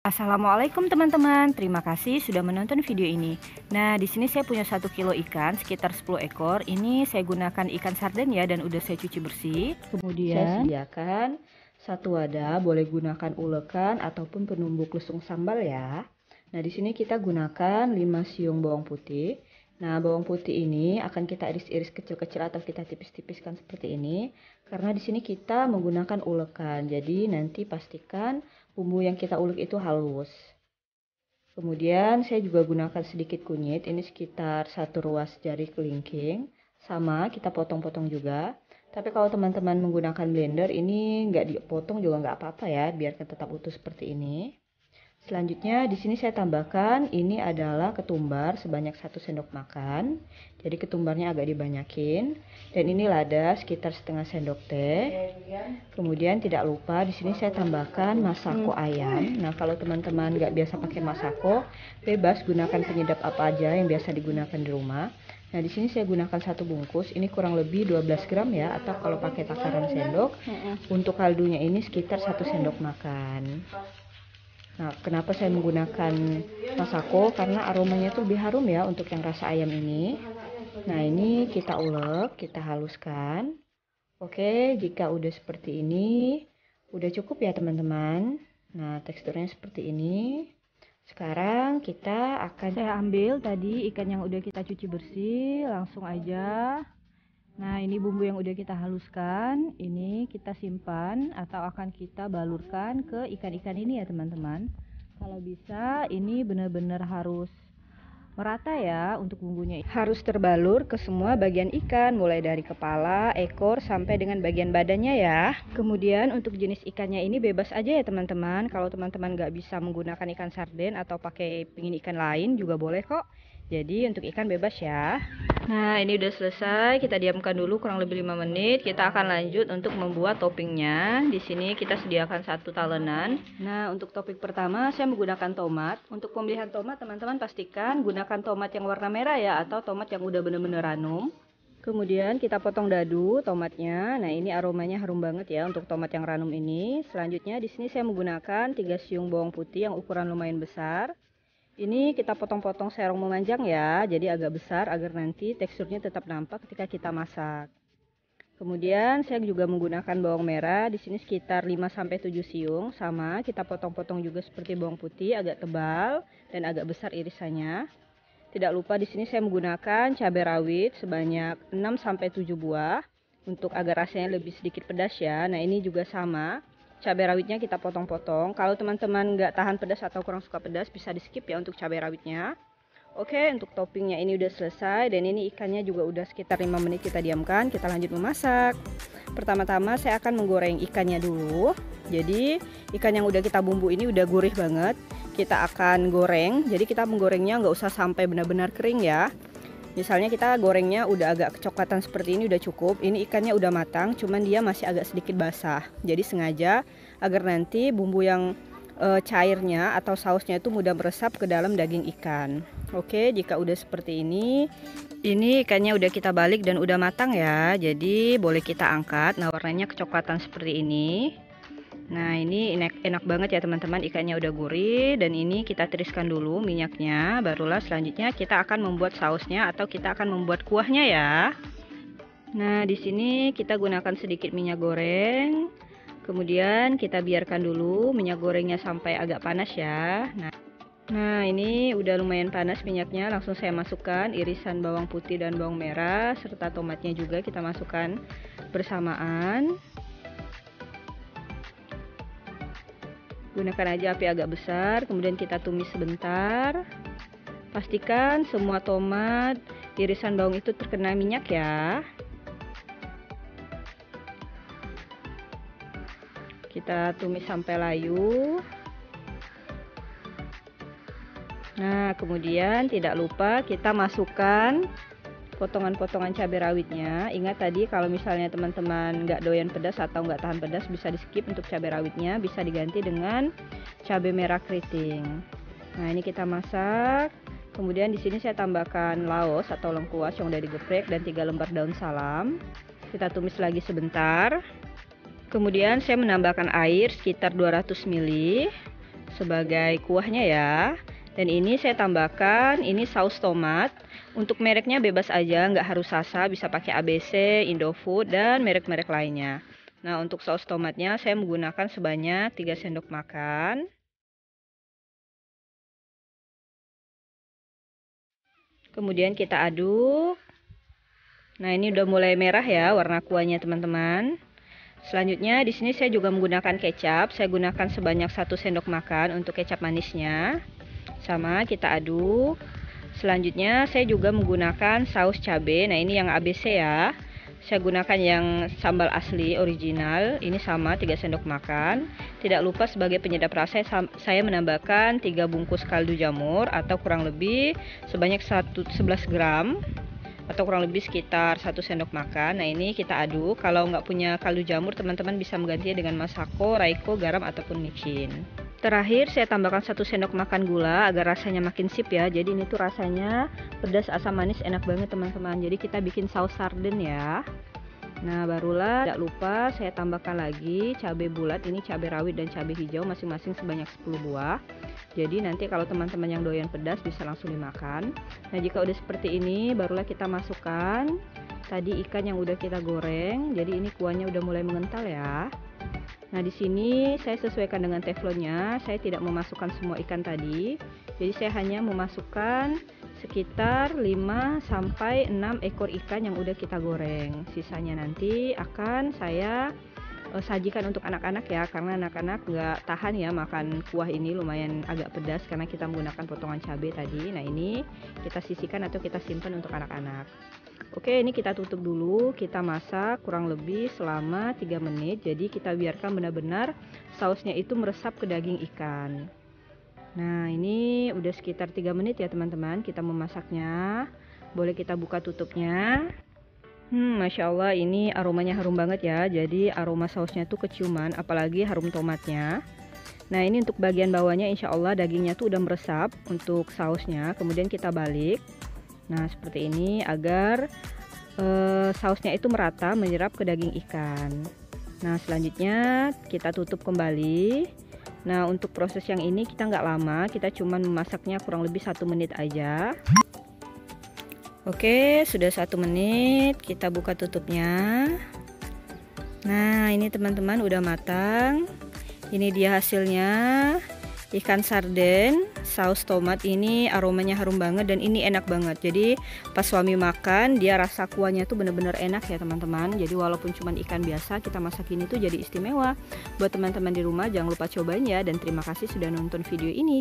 Assalamualaikum teman-teman, terima kasih sudah menonton video ini. Nah, di sini saya punya 1 kilo ikan, sekitar 10 ekor. Ini saya gunakan ikan sarden ya, dan udah saya cuci bersih. Kemudian saya sediakan satu wadah, boleh gunakan ulekan ataupun penumbuk lusung sambal ya. Nah, di sini kita gunakan 5 siung bawang putih. Nah, bawang putih ini akan kita iris-iris kecil-kecil atau kita tipis-tipiskan seperti ini. Karena di sini kita menggunakan ulekan, jadi nanti pastikan bumbu yang kita ulek itu halus. Kemudian saya juga gunakan sedikit kunyit, ini sekitar 1 ruas jari kelingking. Sama kita potong-potong juga. Tapi kalau teman-teman menggunakan blender, ini nggak dipotong juga nggak apa-apa ya, biarkan tetap utuh seperti ini. Selanjutnya di sini saya tambahkan ini adalah ketumbar sebanyak 1 sendok makan. Jadi ketumbarnya agak dibanyakin. Dan ini lada sekitar setengah sendok teh. Kemudian tidak lupa di sini saya tambahkan masako ayam. Nah, kalau teman-teman nggak biasa pakai masako, bebas gunakan penyedap apa aja yang biasa digunakan di rumah. Nah, di sini saya gunakan 1 bungkus. Ini kurang lebih 12 gram ya, atau kalau pakai takaran sendok, untuk kaldunya ini sekitar 1 sendok makan. Nah, kenapa saya menggunakan masako? Karena aromanya itu lebih harum ya untuk yang rasa ayam ini. Nah, ini kita ulek, kita haluskan. Oke, jika udah seperti ini, udah cukup ya teman-teman. Nah, teksturnya seperti ini. Sekarang kita akan ambil tadi ikan yang udah kita cuci bersih, langsung aja. Nah, ini bumbu yang udah kita haluskan, ini kita simpan atau akan kita balurkan ke ikan-ikan ini ya teman-teman. Kalau bisa ini benar-benar harus merata ya untuk bumbunya. Harus terbalur ke semua bagian ikan, mulai dari kepala, ekor, sampai dengan bagian badannya ya. Kemudian untuk jenis ikannya ini bebas aja ya teman-teman. Kalau teman-teman nggak bisa menggunakan ikan sarden atau pakai pingin ikan lain juga boleh kok. Jadi untuk ikan bebas ya. Nah, ini udah selesai, kita diamkan dulu kurang lebih 5 menit. Kita akan lanjut untuk membuat toppingnya. Di sini kita sediakan 1 talenan. Nah, untuk topping pertama saya menggunakan tomat. Untuk pemilihan tomat, teman-teman pastikan gunakan tomat yang warna merah ya, atau tomat yang udah bener-bener ranum. Kemudian kita potong dadu tomatnya. Nah, ini aromanya harum banget ya untuk tomat yang ranum ini. Selanjutnya di sini saya menggunakan 3 siung bawang putih yang ukuran lumayan besar. Ini kita potong-potong serong memanjang ya, jadi agak besar agar nanti teksturnya tetap nampak ketika kita masak. Kemudian saya juga menggunakan bawang merah, di sini sekitar 5-7 siung, sama kita potong-potong juga seperti bawang putih agak tebal dan agak besar irisannya. Tidak lupa di sini saya menggunakan cabai rawit sebanyak 6-7 buah untuk agar rasanya lebih sedikit pedas ya. Nah, ini juga sama. Cabai rawitnya kita potong-potong. Kalau teman-teman nggak tahan pedas atau kurang suka pedas, bisa di skip ya untuk cabai rawitnya. Oke, untuk toppingnya ini udah selesai. Dan ini ikannya juga udah sekitar 5 menit kita diamkan. Kita lanjut memasak. Pertama-tama saya akan menggoreng ikannya dulu. Jadi ikan yang udah kita bumbu ini udah gurih banget. Kita akan goreng. Jadi kita menggorengnya nggak usah sampai benar-benar kering ya. Misalnya kita gorengnya udah agak kecoklatan seperti ini udah cukup. Ini ikannya udah matang, cuman dia masih agak sedikit basah. Jadi sengaja agar nanti bumbu yang cairnya atau sausnya itu mudah meresap ke dalam daging ikan. Oke, jika udah seperti ini ikannya udah kita balik dan udah matang ya. Jadi boleh kita angkat. Nah, warnanya kecoklatan seperti ini. Nah, ini enak banget ya teman-teman, ikannya udah gurih. Dan ini kita tiriskan dulu minyaknya, barulah selanjutnya kita akan membuat sausnya atau kita akan membuat kuahnya ya. Nah, di sini kita gunakan sedikit minyak goreng. Kemudian kita biarkan dulu minyak gorengnya sampai agak panas ya. Nah, ini udah lumayan panas minyaknya, langsung saya masukkan irisan bawang putih dan bawang merah serta tomatnya juga kita masukkan bersamaan. Gunakan aja api agak besar, kemudian kita tumis sebentar. Pastikan semua tomat, irisan bawang itu terkena minyak ya. Kita tumis sampai layu. Nah, kemudian tidak lupa kita masukkan potongan-potongan cabai rawitnya. Ingat tadi kalau misalnya teman-teman nggak doyan pedas atau nggak tahan pedas, bisa di skip untuk cabai rawitnya, bisa diganti dengan cabai merah keriting. Nah, ini kita masak. Kemudian di sini saya tambahkan laos atau lengkuas yang udah digeprek dan 3 lembar daun salam. Kita tumis lagi sebentar. Kemudian saya menambahkan air sekitar 200 ml. sebagai kuahnya ya. Dan ini saya tambahkan, ini saus tomat. Untuk mereknya bebas aja, nggak harus Sasa, bisa pakai ABC, Indofood, dan merek-merek lainnya. Nah, untuk saus tomatnya saya menggunakan sebanyak 3 sendok makan. Kemudian kita aduk. Nah, ini udah mulai merah ya warna kuahnya teman-teman. Selanjutnya di sini saya juga menggunakan kecap. Saya gunakan sebanyak 1 sendok makan untuk kecap manisnya. Sama kita aduk. Selanjutnya saya juga menggunakan saus cabai. Nah, ini yang ABC ya. Saya gunakan yang sambal asli original. Ini sama 3 sendok makan. Tidak lupa sebagai penyedap rasa saya menambahkan 3 bungkus kaldu jamur atau kurang lebih sebanyak 11 gram. Atau kurang lebih sekitar 1 sendok makan. Nah, ini kita aduk. Kalau nggak punya kaldu jamur, teman-teman bisa menggantinya dengan masako, raiko, garam, ataupun micin. Terakhir saya tambahkan 1 sendok makan gula agar rasanya makin sip ya. Jadi ini tuh rasanya pedas, asam, manis, enak banget teman-teman. Jadi kita bikin saus sarden ya. Nah, barulah tidak lupa saya tambahkan lagi cabai bulat. Ini cabai rawit dan cabai hijau masing-masing sebanyak 10 buah. Jadi nanti kalau teman-teman yang doyan pedas bisa langsung dimakan. Nah, jika udah seperti ini barulah kita masukkan tadi ikan yang udah kita goreng. Jadi ini kuahnya udah mulai mengental ya. Nah, di sini saya sesuaikan dengan teflonnya. Saya tidak memasukkan semua ikan tadi. Jadi saya hanya memasukkan sekitar 5 sampai 6 ekor ikan yang udah kita goreng. Sisanya nanti akan saya sajikan untuk anak-anak ya, karena anak-anak nggak tahan ya makan kuah ini, lumayan agak pedas karena kita menggunakan potongan cabai tadi. Nah, ini kita sisihkan atau kita simpan untuk anak-anak. Oke, ini kita tutup dulu, kita masak kurang lebih selama 3 menit. Jadi kita biarkan benar-benar sausnya itu meresap ke daging ikan. Nah, ini udah sekitar 3 menit ya teman-teman kita memasaknya. Boleh kita buka tutupnya. Masya Allah, ini aromanya harum banget ya. Jadi aroma sausnya tuh keciuman, apalagi harum tomatnya. Nah, ini untuk bagian bawahnya insya Allah dagingnya tuh udah meresap untuk sausnya. Kemudian kita balik. Nah, seperti ini agar sausnya itu merata menyerap ke daging ikan. Nah, selanjutnya kita tutup kembali. Nah, untuk proses yang ini kita nggak lama, kita cuma memasaknya kurang lebih 1 menit aja. Oke, sudah 1 menit, kita buka tutupnya. Nah, ini teman-teman udah matang. Ini dia hasilnya, ikan sarden saus tomat. Ini aromanya harum banget dan ini enak banget. Jadi pas suami makan, dia rasa kuahnya tuh bener-bener enak ya teman-teman. Jadi walaupun cuma ikan biasa, kita masak ini tuh jadi istimewa. Buat teman-teman di rumah jangan lupa cobain ya, dan terima kasih sudah nonton video ini.